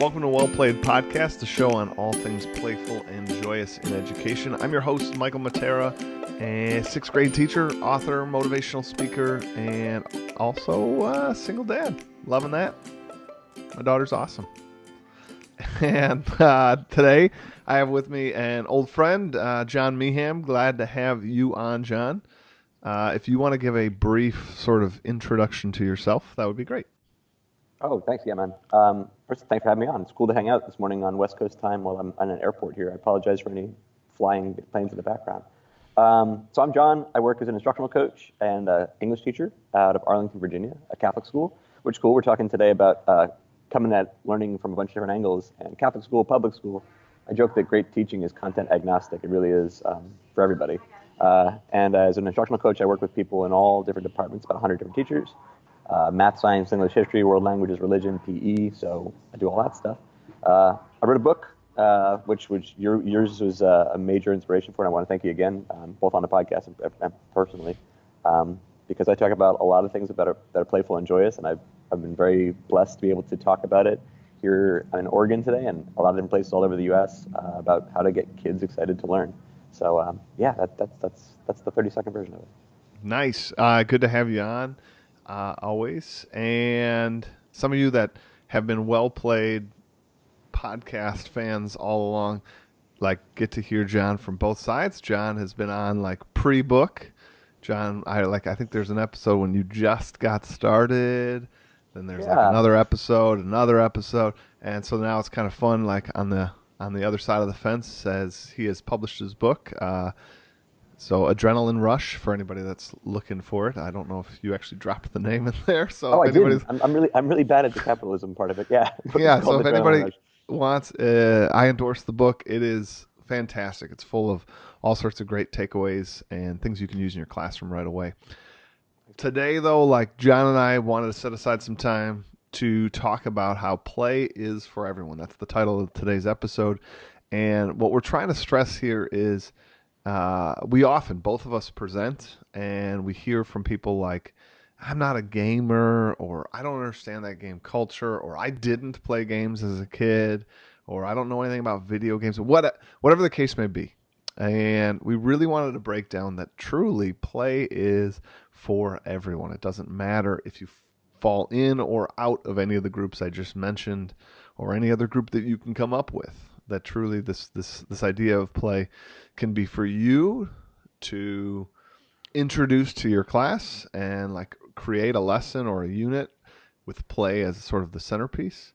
Welcome to Well Played Podcast, the show on all things playful and joyous in education. I'm your host, Michael Matera, a sixth grade teacher, author, motivational speaker, and also a single dad. Loving that. My daughter's awesome. And today I have with me an old friend, John Meehan. Glad to have you on, John. If you want to give a brief sort of introduction to yourself, that would be great. Oh, thanks. Yeah, man. First, thanks for having me on. It's cool to hang out this morning on West Coast time while I'm on an airport here. I apologize for any flying planes in the background. So I'm John. I work as an instructional coach and English teacher out of Arlington, Virginia, a Catholic school. Which school? We're talking today about coming at learning from a bunch of different angles. And Catholic school, public school, I joke that great teaching is content agnostic. It really is for everybody. And as an instructional coach, I work with people in all different departments, about 100 different teachers. Math, science, English, history, world languages, religion, PE, so I do all that stuff. I wrote a book, which yours was a major inspiration for, and I want to thank you again, both on the podcast and personally, because I talk about a lot of things that are playful and joyous, and I've been very blessed to be able to talk about it here in Oregon today and a lot of different places all over the U.S. About how to get kids excited to learn. So that's the 30-second version of it. Nice. Good to have you on. Always. And some of you that have been Well Played podcast fans all along, get to hear John from both sides. John has been on pre-book. John, I think there's an episode when you just got started. Then there's another episode, and so now it's kind of fun. On the other side of the fence, as he has published his book. So Adrenaline Rush, for anybody that's looking for it. I don't know if you actually dropped the name in there. So I did. I'm really bad at the capitalism part of it. Yeah. Yeah. So if anybody wants, I endorse the book. It is fantastic. It's full of all sorts of great takeaways and things you can use in your classroom right away. Today, though, John and I wanted to set aside some time to talk about how play is for everyone. That's the title of today's episode. And what we're trying to stress here is we often, both of us, present and we hear from people like, I'm not a gamer, or I don't understand that game culture, or I didn't play games as a kid, or I don't know anything about video games, whatever the case may be. And we really wanted to break down that truly play is for everyone. It doesn't matter if you fall in or out of any of the groups I just mentioned, or any other group that you can come up with. That truly this idea of play can be for you to introduce to your class and create a lesson or a unit with play as sort of the centerpiece,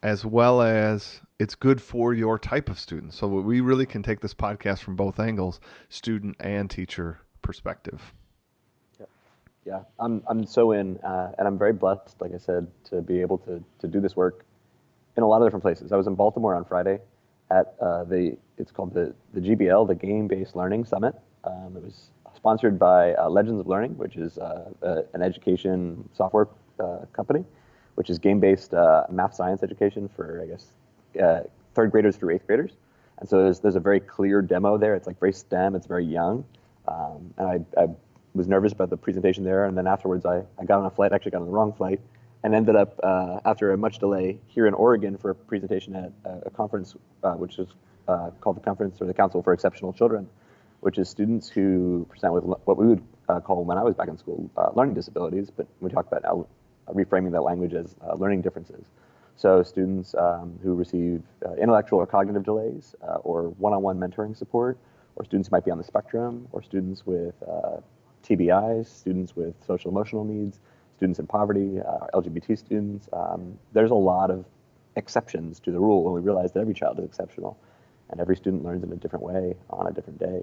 as well as it's good for your type of student. So we really can take this podcast from both angles, student and teacher perspective. Yeah, I'm so in, and I'm very blessed, like I said, to be able to do this work in a lot of different places. I was in Baltimore on Friday at it's called the GBL, the Game-Based Learning Summit. It was sponsored by Legends of Learning, which is an education software company, which is game-based math science education for, I guess, third graders through eighth graders. And so there's a very clear demo there. It's very STEM, it's very young. And I was nervous about the presentation there, and then afterwards I got on a flight, actually got on the wrong flight, and ended up, after a much delay, here in Oregon for a presentation at a conference, which is called the Conference or the Council for Exceptional Children, which is students who present with what we would call, when I was back in school, learning disabilities, but we talk about now reframing that language as learning differences. So students who receive intellectual or cognitive delays, or one-on-one mentoring support, or students who might be on the spectrum, or students with TBIs, students with social emotional needs, students in poverty, LGBT students. There's a lot of exceptions to the rule when we realize that every child is exceptional and every student learns in a different way on a different day.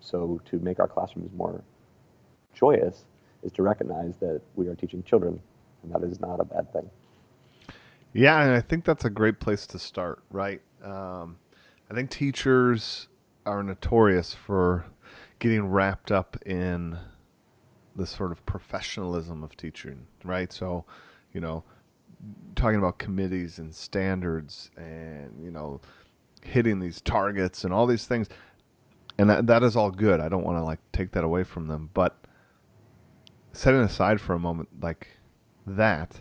So to make our classrooms more joyous is to recognize that we are teaching children, and that is not a bad thing. Yeah, and I think that's a great place to start, right? I think teachers are notorious for getting wrapped up in the sort of professionalism of teaching, right? So, talking about committees and standards and, hitting these targets and all these things. And that is all good. I don't want to take that away from them. But setting aside for a moment that,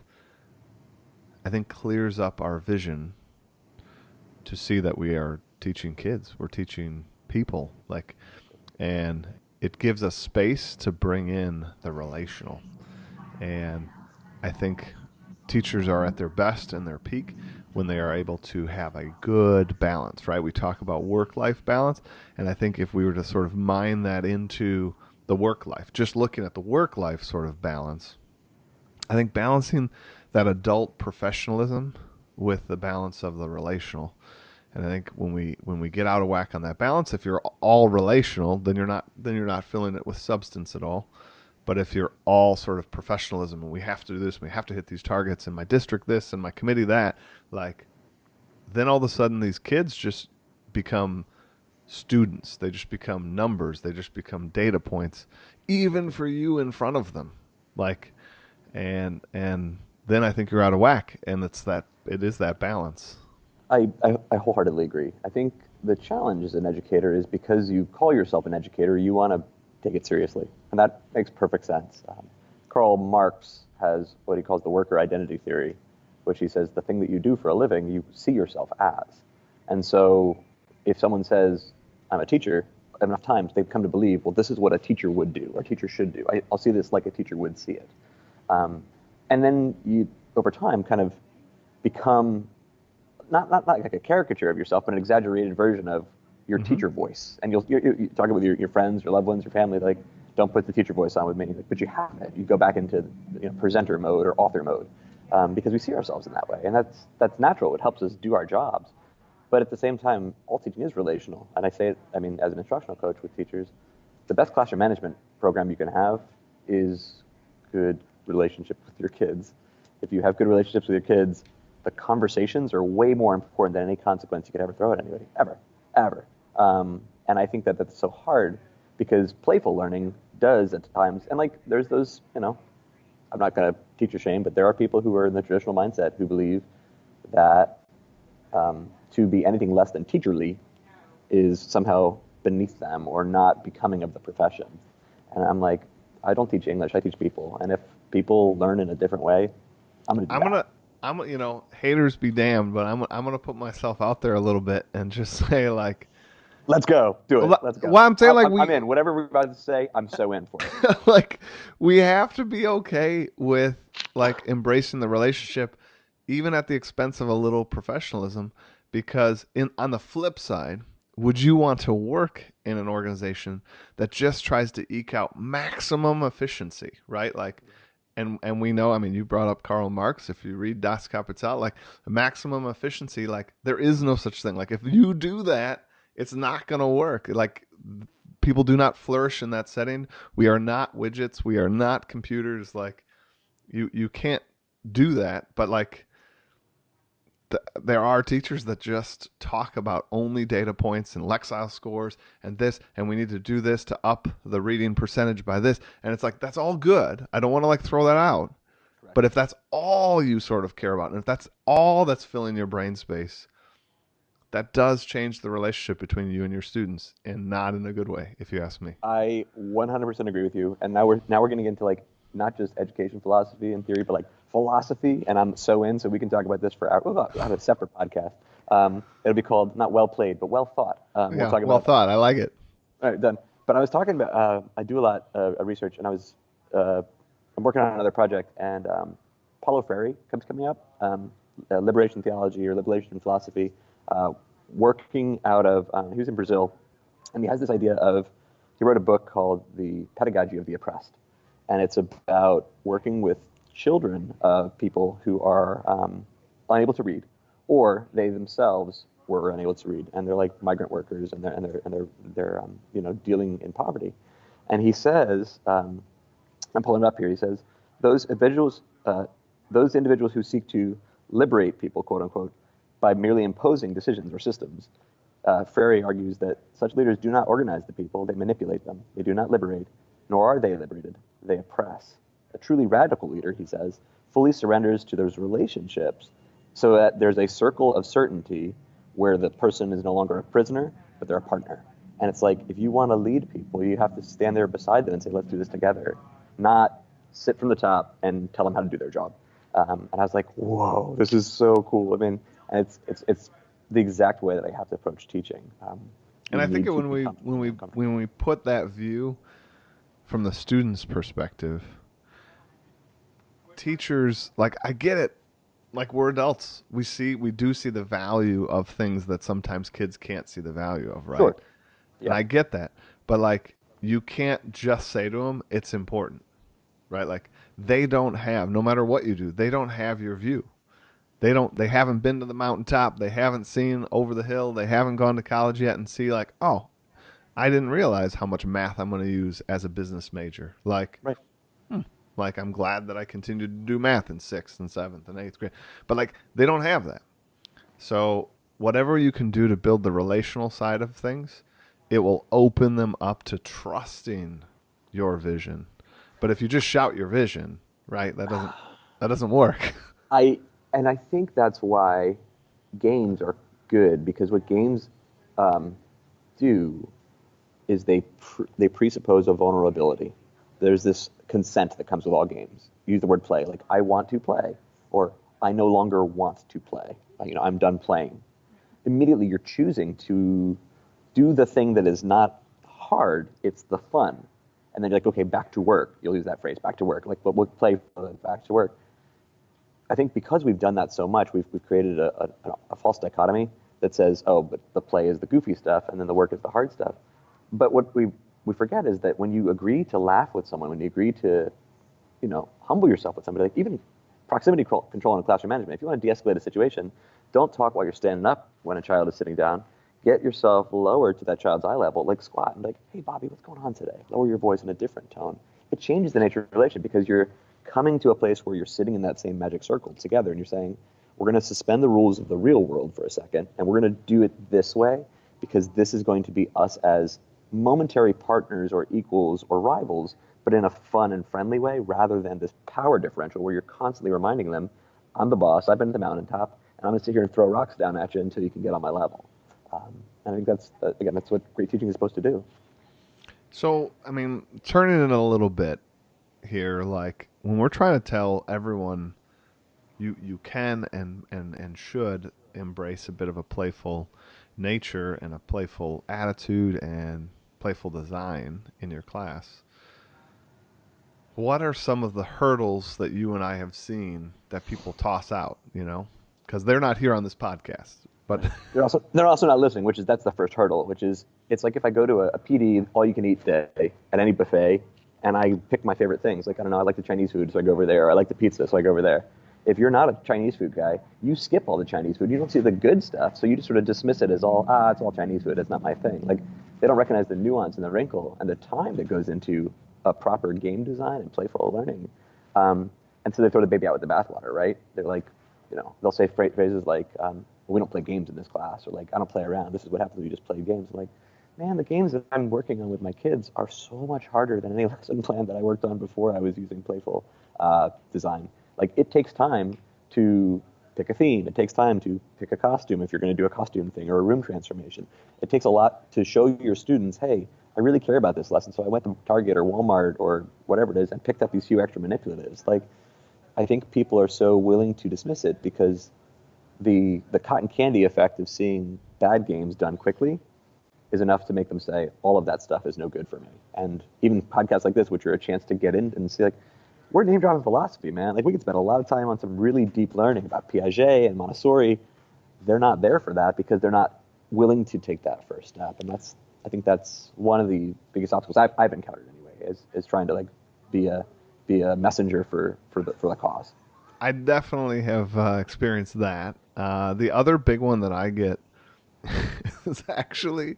I think clears up our vision to see that we are teaching kids, we're teaching people, like, and it gives us space to bring in the relational. And I think teachers are at their best and their peak when they are able to have a good balance, right? We talk about work life balance, and I think if we were to sort of mine that into the work life, just looking at the work life sort of balance, I think balancing that adult professionalism with the balance of the relational. And I think when we get out of whack on that balance, if you're all relational, then you're not filling it with substance at all. But if you're all sort of professionalism and we have to do this, we have to hit these targets in my district this and my committee that, like, then all of a sudden these kids just become students. They just become numbers. They just become data points, even for you in front of them. Like, and then I think you're out of whack, and it is that balance. I wholeheartedly agree. I think the challenge as an educator is because you call yourself an educator, you want to take it seriously. And that makes perfect sense. Karl Marx has what he calls the worker identity theory, which he says the thing that you do for a living, you see yourself as. And so if someone says, I'm a teacher, enough times they've come to believe, well, this is what a teacher would do, or a teacher should do. I'll see this like a teacher would see it. Um, and then you, over time, kind of become not like a caricature of yourself, but an exaggerated version of your Mm-hmm. teacher voice. And you talk with your friends, your loved ones, your family, like, don't put the teacher voice on with me. Like, but you have it. You go back into presenter mode or author mode because we see ourselves in that way. And that's natural. It helps us do our jobs. But at the same time, all teaching is relational. And I say it, I mean, as an instructional coach with teachers, the best classroom management program you can have is good relationship with your kids. If you have good relationships with your kids, the conversations are way more important than any consequence you could ever throw at anybody, ever, ever. And I think that that's so hard because playful learning does at times, and like there's those, I'm not going to teach or shame, but there are people who are in the traditional mindset who believe that to be anything less than teacherly is somehow beneath them or not becoming of the profession. And I'm like, I don't teach English, I teach people. And if people learn in a different way, I'm going to do I'm that. gonna, haters be damned, but I'm gonna put myself out there a little bit and just say, like, Let's go. Do it. Let's go. well, I'm saying, like, I'm in. Whatever we're about to say, I'm so in for it. like, we have to be okay with, like, embracing the relationship, even at the expense of a little professionalism, because on the flip side, would you want to work in an organization that just tries to eke out maximum efficiency, right? Like, and we know, I mean, you brought up Karl Marx. If you read Das Kapital, like, maximum efficiency, like, there is no such thing. Like, if you do that, it's not going to work. Like, people do not flourish in that setting. We are not widgets. We are not computers. Like, you can't do that. But, like, there are teachers that just talk about only data points and Lexile scores and this, and we need to do this to up the reading percentage by this. And it's like, that's all good. I don't want to, like, throw that out. Correct. But if that's all you sort of care about, and if that's all that's filling your brain space, that does change the relationship between you and your students, and not in a good way, if you ask me. I 100% agree with you. And now we're getting into like not just education philosophy and theory, but like philosophy. And I'm so in, so we can talk about this for hours. We'll have a separate podcast. It'll be called not well played, but well thought. We'll Yeah, talk well about. thought. I like it. All right, done. But I was talking about. I do a lot of research, and I'm working on another project, and Paulo Freire coming up. Liberation theology or liberation philosophy. Working out of he was in Brazil, and he has this idea of he wrote a book called The Pedagogy of the Oppressed, and it's about working with children of people who are unable to read, or they themselves were unable to read, and they're like migrant workers, and they're dealing in poverty, and he says, I'm pulling it up here. He says those individuals who seek to liberate people, quote unquote, by merely imposing decisions or systems. Freire argues that such leaders do not organize the people, they manipulate them. They do not liberate, nor are they liberated. They oppress. A truly radical leader, he says, fully surrenders to those relationships so that there's a circle of certainty where the person is no longer a prisoner, but they're a partner. And it's like, if you want to lead people, you have to stand there beside them and say, let's do this together, not sit from the top and tell them how to do their job. And I was like, whoa, this is so cool. I mean, and it's the exact way that I have to approach teaching. And You I think need that to when we become when we uncomfortable. when we put that view from the student's perspective, teachers, like, I get it. Like, we're adults. We do see the value of things that sometimes kids can't see the value of, right? Sure. And Yeah. I get that. But like, you can't just say to them it's important, right? Like, they don't have, no matter what you do, they don't have your view. They haven't been to the mountaintop, they haven't seen over the hill, they haven't gone to college yet and see like, "Oh, I didn't realize how much math I'm going to use as a business major." Right. Hmm, like, I'm glad that I continued to do math in 6th and 7th and 8th grade. But like, they don't have that. So, whatever you can do to build the relational side of things, it will open them up to trusting your vision. But if you just shout your vision, right, that doesn't work. I and I think that's why games are good because what games um, do is they presuppose a vulnerability. There's this consent that comes with all games. Use the word play, like I want to play, or I no longer want to play. I'm done playing. Immediately, you're choosing to do the thing that is not hard. It's the fun, and then you're like, okay, back to work. You'll use that phrase, back to work. Like, but we'll play back to work. I think because we've done that so much, we've created a false dichotomy that says, oh, but the play is the goofy stuff, and then the work is the hard stuff. But what we forget is that when you agree to laugh with someone, when you agree to, humble yourself with somebody, like even proximity control and classroom management, if you want to de-escalate a situation, don't talk while you're standing up when a child is sitting down. Get yourself lower to that child's eye level, like squat and like, hey, Bobby, what's going on today? Lower your voice in a different tone. It changes the nature of the relation because you're coming to a place where you're sitting in that same magic circle together and you're saying, we're going to suspend the rules of the real world for a second and we're going to do it this way because this is going to be us as momentary partners or equals or rivals, but in a fun and friendly way rather than this power differential where you're constantly reminding them, I'm the boss, I've been at the mountaintop, and I'm going to sit here and throw rocks down at you until you can get on my level. And I think again, that's what great teaching is supposed to do. So, I mean, turning it a little bit here, like, when we're trying to tell everyone you can and should embrace a bit of a playful nature and a playful attitude and playful design in your class, what are some of the hurdles that you and I have seen that people toss out, because they're not here on this podcast, but Right. They're also not listening, which is that's the first hurdle, which is it's like if I go to a PD all you can eat day at any buffet and I pick my favorite things. Like I don't know, I like the Chinese food, so I go over there. Or I like the pizza, so I go over there. If you're not a Chinese food guy, you skip all the Chinese food. You don't see the good stuff, so you just sort of dismiss it as it's all Chinese food. It's not my thing. Like they don't recognize the nuance and the wrinkle and the time that goes into a proper game design and playful learning. And so they throw the baby out with the bathwater, right? They're like, they'll say phrases like, we don't play games in this class, or like, I don't play around. This is what happens when you just play games. I'm like, man, the games that I'm working on with my kids are so much harder than any lesson plan that I worked on before I was using playful design. Like, it takes time to pick a theme. It takes time to pick a costume if you're going to do a costume thing or a room transformation. It takes a lot to show your students, hey, I really care about this lesson, so I went to Target or Walmart or whatever it is and picked up these few extra manipulatives. Like, I think people are so willing to dismiss it because the cotton candy effect of seeing bad games done quickly is enough to make them say all of that stuff is no good for me. And even podcasts like this, which are a chance to get in and see like, we're name dropping philosophy, man. Like we could spend a lot of time on some really deep learning about Piaget and Montessori. They're not there for that because they're not willing to take that first step. And I think that's one of the biggest obstacles I've encountered anyway, is trying to like be a messenger for the cause. I definitely have experienced that. The other big one that I get is actually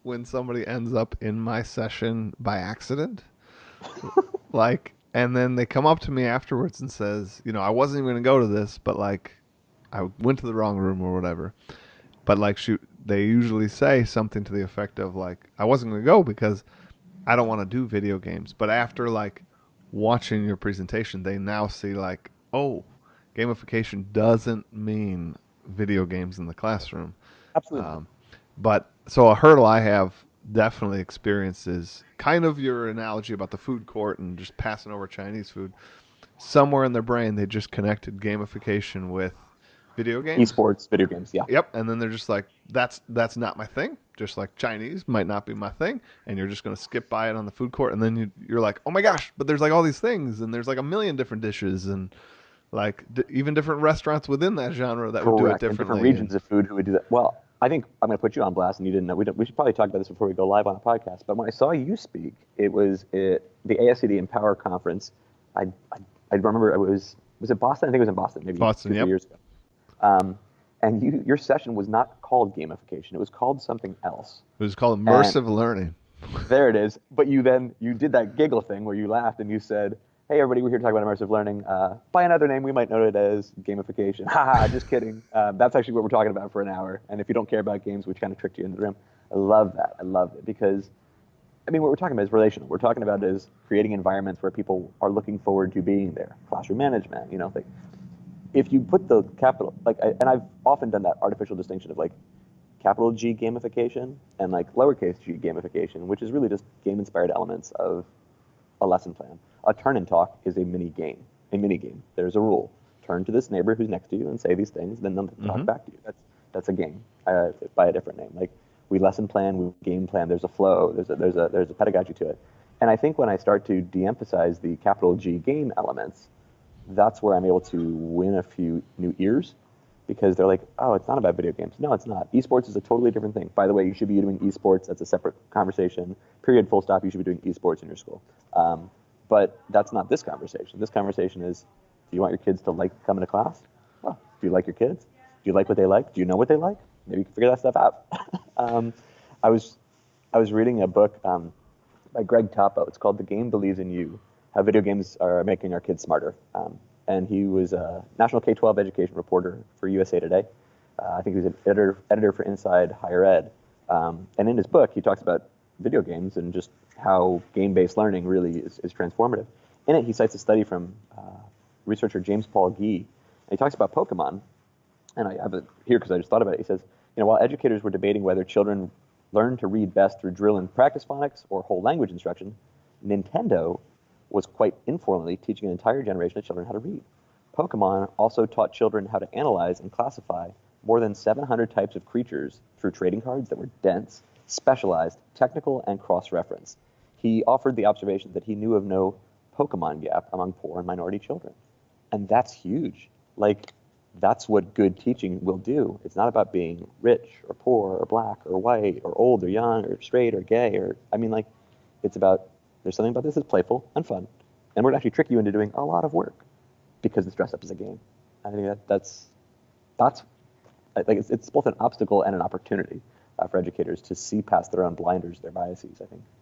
when somebody ends up in my session by accident. Like, and then they come up to me afterwards and says, I wasn't even going to go to this, but like, I went to the wrong room or whatever. But like, shoot, they usually say something to the effect of like, I wasn't going to go because I don't want to do video games. But after like watching your presentation, they now see like, oh, gamification doesn't mean video games in the classroom. Absolutely. Um, but so a hurdle I have definitely experienced is kind of your analogy about the food court and just passing over Chinese food. somewhere in their brain they just connected gamification with video games. Esports, video games, yeah. Yep, and then they're just like, that's not my thing. Just like Chinese might not be my thing, and you're just gonna skip by it on the food court, and then you're like, oh my gosh, but there's like all these things, and there's like a million different dishes, and like even different restaurants within that genre that would do it Correct. In different differently. regions of food who would do that. Well, I think I'm going to put you on blast, and you didn't know. We should probably talk about this before we go live on the podcast. But when I saw you speak, it was the ASCD Empower Conference. I, I, I remember was it Boston? I think it was in Boston, maybe Boston, 2 3 yep. years ago. And your session was not called gamification; it was called something else. It was called And immersive learning. there it is. But you did that giggle thing where you laughed and you said, "Hey, everybody, we're here to talk about immersive learning. By another name, we might know it as gamification." Haha, just kidding. That's actually what we're talking about for an hour. And if you don't care about games, which kind of tricked you into the room, I love that. I love it because, I mean, what we're talking about is relational. We're talking about is creating environments where people are looking forward to being there. Classroom management, like if you put the capital, and I've often done that artificial distinction of like capital G gamification and like lowercase g gamification, which is really just game-inspired elements of a lesson plan. A turn and talk is a mini game. A mini game. There's a rule. Turn to this neighbor who's next to you and say these things, then they'll talk back to you. That's a game by a different name. Like we lesson plan, we game plan. There's a flow. There's a pedagogy to it. And I think when I start to de-emphasize the capital G game elements, that's where I'm able to win a few new ears because they're like, oh, it's not about video games. No, it's not. Esports is a totally different thing. By the way, you should be doing esports. That's a separate conversation. Period, full stop. You should be doing esports in your school. But that's not this conversation. This conversation is, do you want your kids to like coming to class? Well, do you like your kids? Do you like what they like? Do you know what they like? Maybe you can figure that stuff out. I was reading a book by Greg Topo. It's called The Game Believes in You, How Video Games Are Making Our Kids Smarter. And he was a national K-12 education reporter for USA Today. I think he was an editor for Inside Higher Ed. And in his book, he talks about video games and just how game-based learning really is transformative. In it, he cites a study from researcher James Paul Gee, and he talks about Pokemon. And I have it here because I just thought about it. He says, while educators were debating whether children learn to read best through drill and practice phonics or whole language instruction, Nintendo was quite informally teaching an entire generation of children how to read. Pokemon also taught children how to analyze and classify more than 700 types of creatures through trading cards that were dense, specialized, technical, and cross-reference. He offered the observation that he knew of no Pokemon gap among poor and minority children. And that's huge. Like, that's what good teaching will do. It's not about being rich or poor or black or white or old or young or straight or gay it's about there's something about this that's playful and fun, and we're going to actually trick you into doing a lot of work because it's dressed up as a game. I think that's like it's both an obstacle and an opportunity for educators to see past their own blinders, their biases.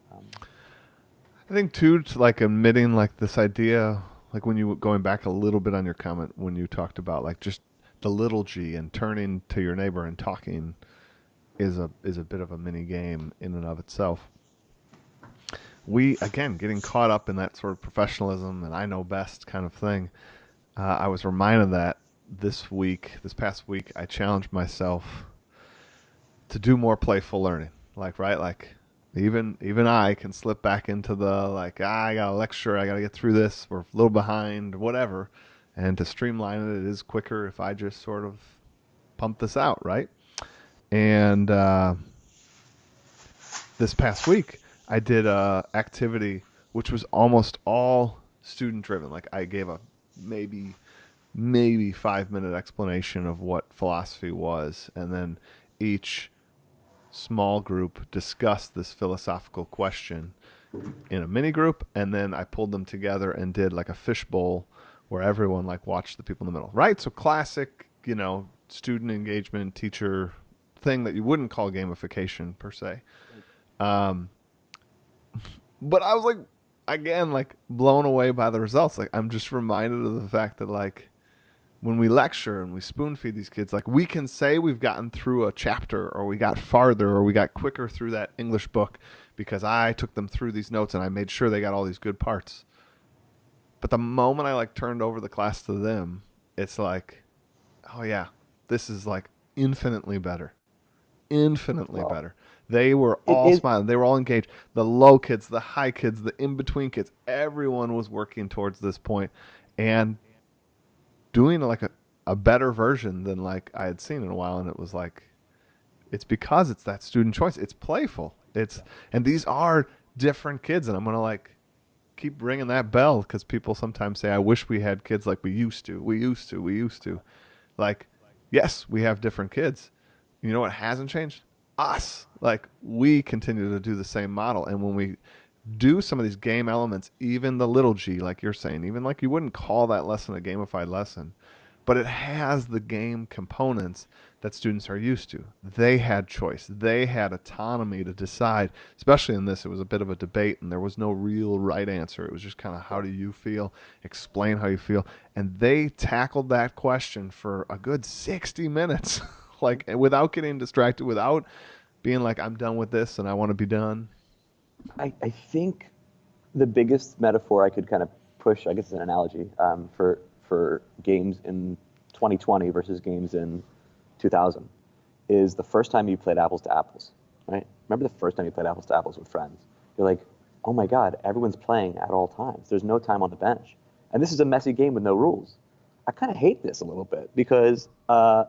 I think too, to like admitting like this idea, like when you going back a little bit on your comment when you talked about like just the little g and turning to your neighbor and talking is a bit of a mini game in and of itself. We again getting caught up in that sort of professionalism and I know best kind of thing. I was reminded that this past week, I challenged myself to do more playful learning. Like right, like even I can slip back into the like I got a lecture, I got to get through this, we're a little behind, whatever. And to streamline it, it is quicker if I just sort of pump this out, right? And this past week, I did a activity which was almost all student driven. Like I gave a maybe 5 minute explanation of what philosophy was, and then each small group discussed this philosophical question in a mini group, and then I pulled them together and did like a fishbowl where everyone like watched the people in the middle. Right? So classic, student engagement, teacher thing that you wouldn't call gamification per se. Um, but I was like, again, like blown away by the results. Like I'm just reminded of the fact that like when we lecture and we spoon feed these kids, like we can say we've gotten through a chapter or we got farther or we got quicker through that English book because I took them through these notes and I made sure they got all these good parts. But the moment I like turned over the class to them, it's like, oh yeah, this is like infinitely better. infinitely Well, better. They were it all is. smiling. They were all engaged. The low kids, the high kids, the in between kids, everyone was working towards this point and doing like a better version than like I had seen in a while. And it was like, it's because it's that student choice. It's playful. And these are different kids. And I'm going to like keep ringing that bell because people sometimes say, I wish we had kids like we used to. We used to. We used to. Like, yes, we have different kids. You know what hasn't changed? Us. Like, we continue to do the same model. And when we do some of these game elements, even the little g, like you're saying, even like you wouldn't call that lesson a gamified lesson, but it has the game components that students are used to. They had choice. They had autonomy to decide, especially in this. It was a bit of a debate, and there was no real right answer. It was just kind of how do you feel, explain how you feel. And they tackled that question for a good 60 minutes, like without getting distracted, without being like, I'm done with this and I want to be done. I think the biggest metaphor I could kind of push, I guess, is an analogy for games in 2020 versus games in 2000 is the first time you played apples to apples, right? Remember the first time you played apples to apples with friends? You're like, oh my God, everyone's playing at all times. There's no time on the bench. And this is a messy game with no rules. I kind of hate this a little bit because how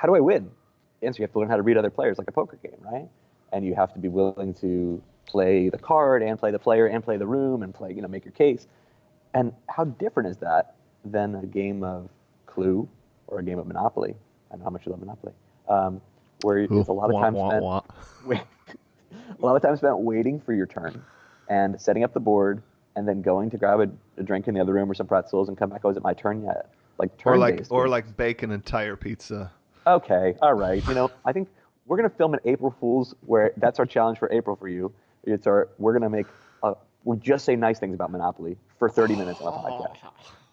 do I win? The answer, you have to learn how to read other players like a poker game, right? And you have to be willing to play the card and play the player and play the room and play, make your case. And how different is that than a game of Clue or a game of Monopoly? I know how much you love Monopoly, where Ooh, it's a lot of wah, time wah, spent, wah. a lot of time spent waiting for your turn and setting up the board and then going to grab a drink in the other room or some pretzels and come back. Oh, is it my turn yet? Like Or like turn-based or games. like bake an entire pizza. Okay, all right. I think we're gonna film an April Fools where that's our challenge for April for you. We're gonna make we just say nice things about Monopoly for 30 minutes on a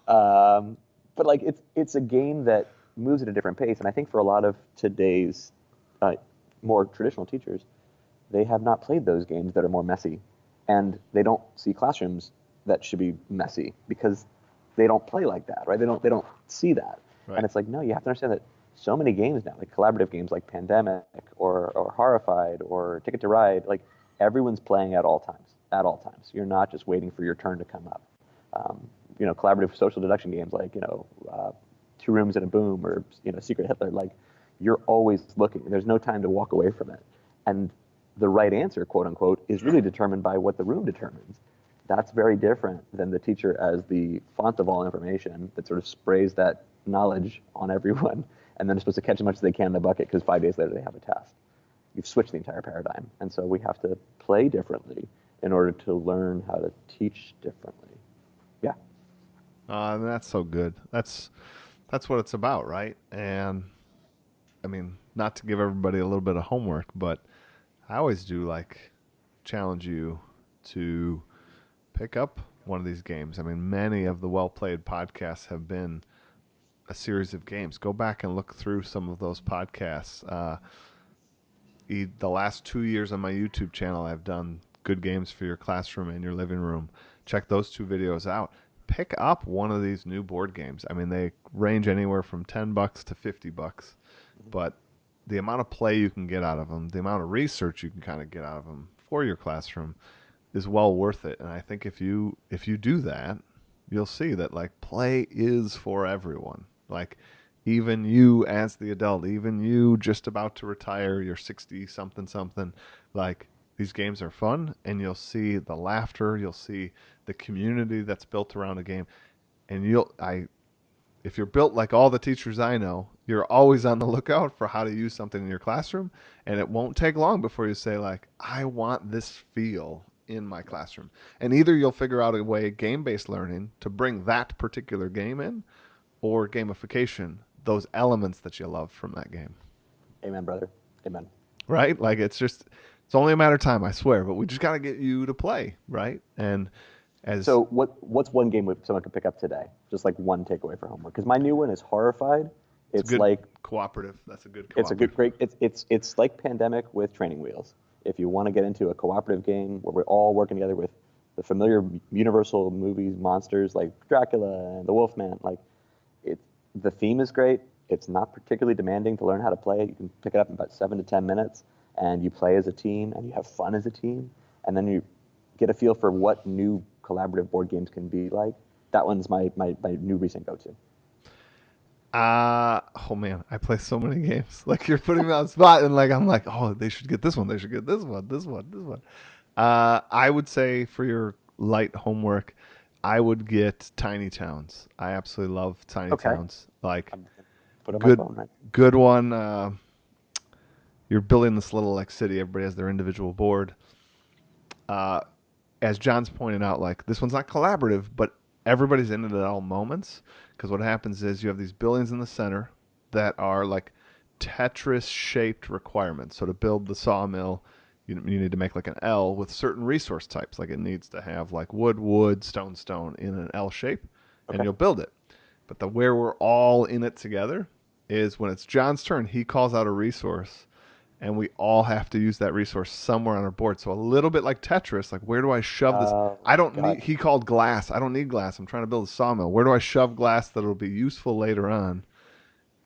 podcast. But like it's a game that moves at a different pace, and I think for a lot of today's uh, more traditional teachers, they have not played those games that are more messy, and they don't see classrooms that should be messy because they don't play like that, right? They don't see that, and Right. it's like no, you have to understand that so many games now, like collaborative games like Pandemic or Horrified or Ticket to Ride, like everyone's playing at all times. At all times, you're not just waiting for your turn to come up. Collaborative social deduction games like Two Rooms and a Boom or Secret Hitler, like you're always looking. There's no time to walk away from it, and the right answer, quote unquote, is really determined by what the room determines. That's very different than the teacher as the font of all information that sort of sprays that knowledge on everyone, and then is supposed to catch as much as they can in the bucket because 5 days later they have a test. You've switched the entire paradigm, and so we have to play differently in order to learn how to teach differently. Yeah. That's so good. That's what it's about, right? And I mean, not to give everybody a little bit of homework, but I always do like challenge you to pick up one of these games. I mean, many of the well played podcasts have been a series of games. Go back and look through some of those podcasts. The last 2 years on my YouTube channel, I've done good games for your classroom and your living room. Check those two videos out. Pick up one of these new board games. I mean, they range anywhere from $10 to $50, but the amount of play you can get out of them, the amount of research you can kind of get out of them for your classroom is well worth it. And I think if you do that, you'll see that like play is for everyone. Like even you as the adult, even you just about to retire, you're 60 something something, like these games are fun and you'll see the laughter, you'll see the community that's built around a game and you'll I if you're built like all the teachers I know, you're always on the lookout for how to use something in your classroom, and it won't take long before you say like, I want this feel in my classroom. And either you'll figure out a way game-based learning to bring that particular game in or gamification, those elements that you love from that game. Amen, brother. Amen. Right? Like it's only a matter of time, I swear, but we just got to get you to play, right? And as So what's one game someone could pick up today? Just like one takeaway for homework. Because my new one is Horrified. it's a It's good like cooperative. That's a good it's a good cooperative. great it's like Pandemic with training wheels. If you want to get into a cooperative game where we're all working together with the familiar universal movies monsters like Dracula and the Wolfman, like it the theme is great, It's not particularly demanding to learn how to play it. You can pick it up in about 7 to 10 minutes, and you play as a team, and you have fun as a team, and then you get a feel for what new collaborative board games can be like. That one's my new recent go-to. Oh man, I play so many games. Like you're putting me on the spot, and like I'm like, oh, they should get this one. They should get this one. This one. This one. I would say for your light homework, I would get Tiny Towns. I absolutely love Tiny Okay, Towns. Like I'm gonna put on my good, phone right. good one. You're building this little like city. Everybody has their individual board. Uh, as John's pointed out, like this one's not collaborative, but everybody's in it at all moments. Because what happens is you have these buildings in the center that are like Tetris shaped requirements. So to build the sawmill, you need to make like an L with certain resource types. Like it needs to have like wood, stone in an L shape, and Okay. you'll build it. But the where we're all in it together is when it's John's turn, he calls out a resource and we all have to use that resource somewhere on our board. So a little bit like Tetris, like where do I shove this? I don't need. Got He called glass. I don't need glass. I'm trying to build a sawmill. Where do I shove glass that'll be useful later on?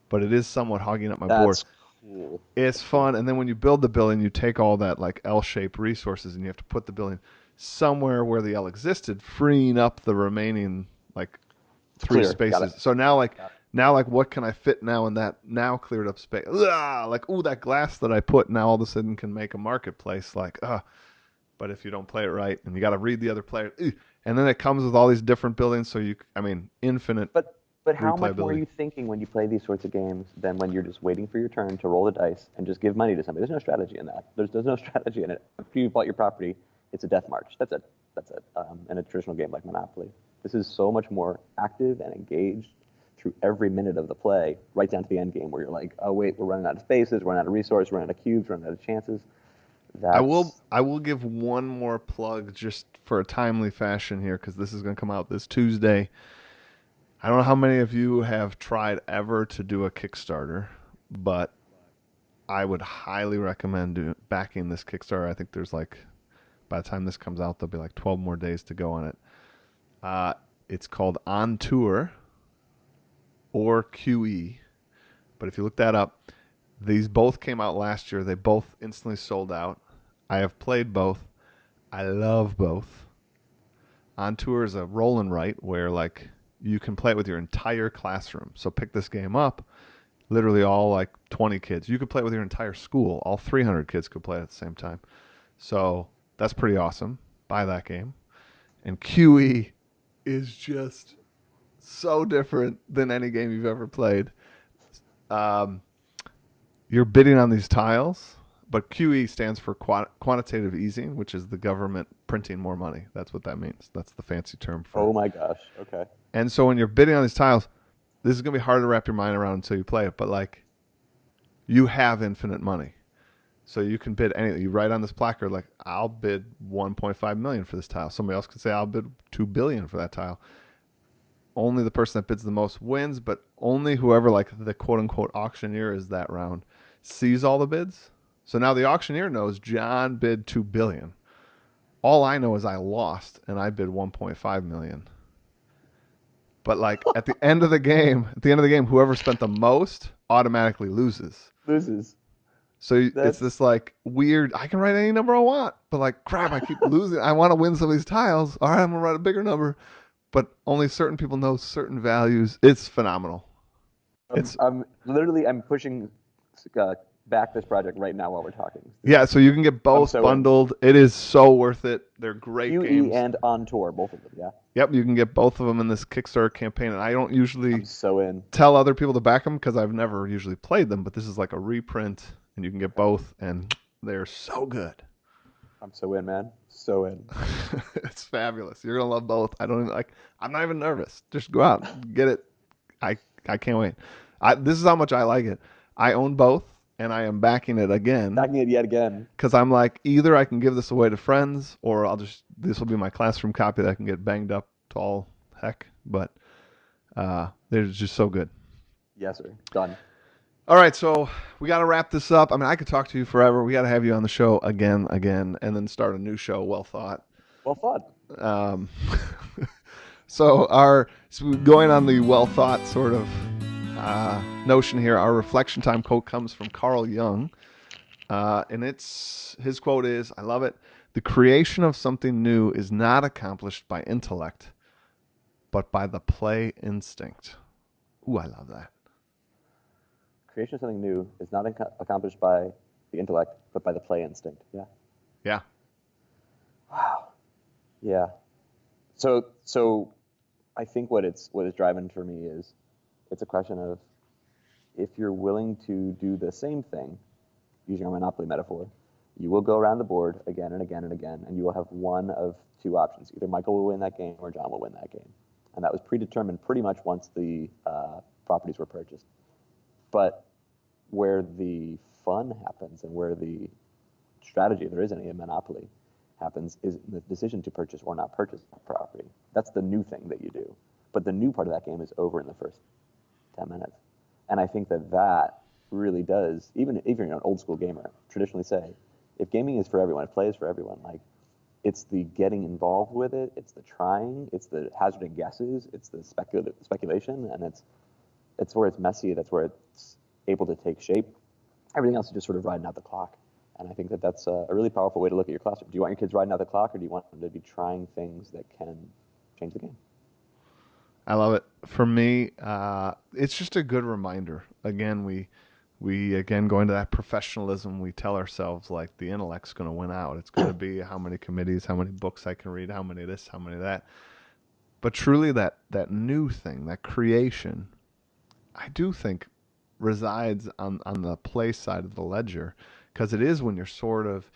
But it is somewhat hogging up my board. That's cool. It's That's cool. fun, and then when you build the building, you take all that like L-shaped resources, and you have to put the building somewhere where the L existed, freeing up the remaining like three Clear. Got it. spaces. So now like what can I fit now in that now cleared up space? Like ooh, that glass that I put now all of a sudden can make a marketplace. Like but if you don't play it right, and you got to read the other player, and then it comes with all these different buildings. So I mean, infinite But how much more are replayability. you thinking when you play these sorts of games than when you're just waiting for your turn to roll the dice and just give money to somebody? There's no strategy in that. There's no strategy in it. After you've bought your property, it's a death march. That's it. That's it. In a traditional game like Monopoly, this is so much more active and engaged through every minute of the play, right down to the end game where you're like, oh wait, we're running out of spaces, running out of resources, running out of cubes, running out of chances. That's I will give one more plug just for a timely fashion here because this is going to come out this Tuesday. I don't know how many of you have tried ever to do a Kickstarter, but I would highly recommend backing this Kickstarter. I think there's like by the time this comes out, there'll be like 12 more days to go on it. Uh, it's called On Tour or QE, but if you look that up, these both came out last year. They both instantly sold out. I have played both. I love both. On Tour is a roll and write where like you can play it with your entire classroom. So pick this game up. Literally all like 20 kids. You could play it with your entire school. All 300 kids could play it at the same time. So that's pretty awesome. Buy that game. And QE is just so different than any game you've ever played. Um, you're bidding on these tiles, but QE stands for quantitative easing, which is the government printing more money. That's what that means. That's the fancy term for oh it. my gosh. Okay. And so when you're bidding on these tiles, this is going to be hard to wrap your mind around until you play it, but like you have infinite money. So you can bid anything. You write on this placard like I'll bid 1.5 million for this tile. Somebody else could say I'll bid 2 billion for that tile. Only the person that bids the most wins, but only whoever like the quote unquote auctioneer is that round sees all the bids. So now the auctioneer knows John bid 2 billion. All I know is I lost and I bid 1.5 million. But like at the end of the game, whoever spent the most automatically loses. Loses. So it's That's this like weird. I can write any number I want, but like crap, I keep losing. I want to win some of these tiles. All right, I'm gonna write a bigger number, but only certain people know certain values. It's phenomenal. It's I'm pushing back this project right now while we're talking. yeah. So you can get I'm both so in. bundled. It is so worth it. They're great QE games. and On Tour, both of them. Yeah. Yep, you can get both of them in this Kickstarter campaign. And I don't usually I'm so in. tell other people to back them because I've never usually played them. But this is like a reprint, and you can get both, and they're so good. I'm so in, man. So in. It's fabulous. You're gonna love both. I don't even like. I'm not even nervous. Just go out, get it. I can't wait. This is how much I like it. I own both, and I am backing it again Backing it yet again. because I'm like either I can give this away to friends, or this will be my classroom copy that can get banged up to all heck. But they're just so good. Yes, sir. Done. All right, so we got to wrap this up. I mean, I could talk to you forever. We got to have you on the show again, and then start a new show. Well thought. Well thought. Um, so going on the well thought sort of notion here. Our reflection time quote comes from Carl Jung. And his quote is, I love it. The creation of something new is not accomplished by intellect, but by the play instinct. Ooh, I love that. Creation of something new is not accomplished by the intellect, but by the play instinct. Yeah. Yeah. Wow. Yeah. So I think what is driving for me is it's a question of if you're willing to do the same thing, using our Monopoly metaphor, you will go around the board again and again and again, and you will have one of two options. Either Michael will win that game or John will win that game. And that was predetermined pretty much once the properties were purchased. But where the fun happens and where the strategy, if there is any, in Monopoly, happens is the decision to purchase or not purchase that property. That's the new thing that you do. But the new part of that game is over in the first 10 minutes. And I think that really does, even if you're an old school gamer, traditionally say, if gaming is for everyone, if play is for everyone, like it's the getting involved with it, it's the trying, it's the hazarding guesses, it's the speculation, and it's where it's messy, that's where it's able to take shape. Everything else is just sort of riding out the clock. And I think that's a really powerful way to look at your classroom. Do you want your kids riding out the clock, or do you want them to be trying things that can change the game? I love it. For me, it's just a good reminder. Again, we again go into that professionalism. We tell ourselves like the intellect's going to win out. It's going to be how many committees, how many books I can read, how many this, how many that. But truly, that new thing, that creation, I do think resides on the play side of the ledger, because it is when you're sort of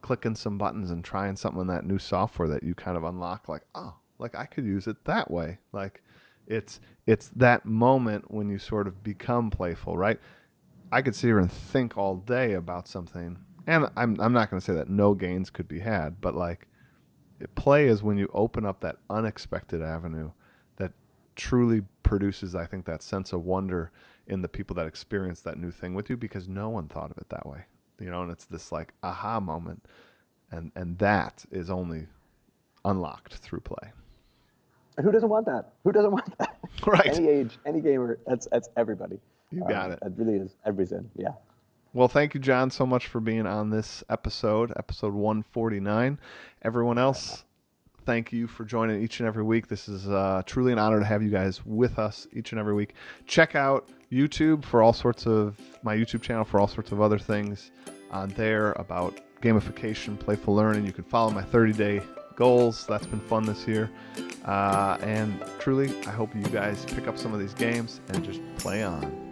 clicking some buttons and trying something in that new software that you kind of unlock, like, oh, like I could use it that way. Like it's that moment when you sort of become playful, right? I could sit here and think all day about something, and I'm not going to say that no gains could be had, but like play is when you open up that unexpected avenue that truly produces, I think, that sense of wonder in the people that experience that new thing with you, because no one thought of it that way, and it's this like aha moment, and that is only unlocked through play. And who doesn't want that? Who doesn't want that? Right. Any age, any gamer, that's everybody. You got it. It really is. Everybody's in. Yeah. Well, thank you, John, so much for being on this episode 149. Everyone else, thank you for joining each and every week. This is truly an honor to have you guys with us each and every week. Check out YouTube for all sorts of my YouTube channel for all sorts of other things on there about gamification, playful learning. You can follow my 30-day goals. That's been fun this year. And truly, I hope you guys pick up some of these games and just play on.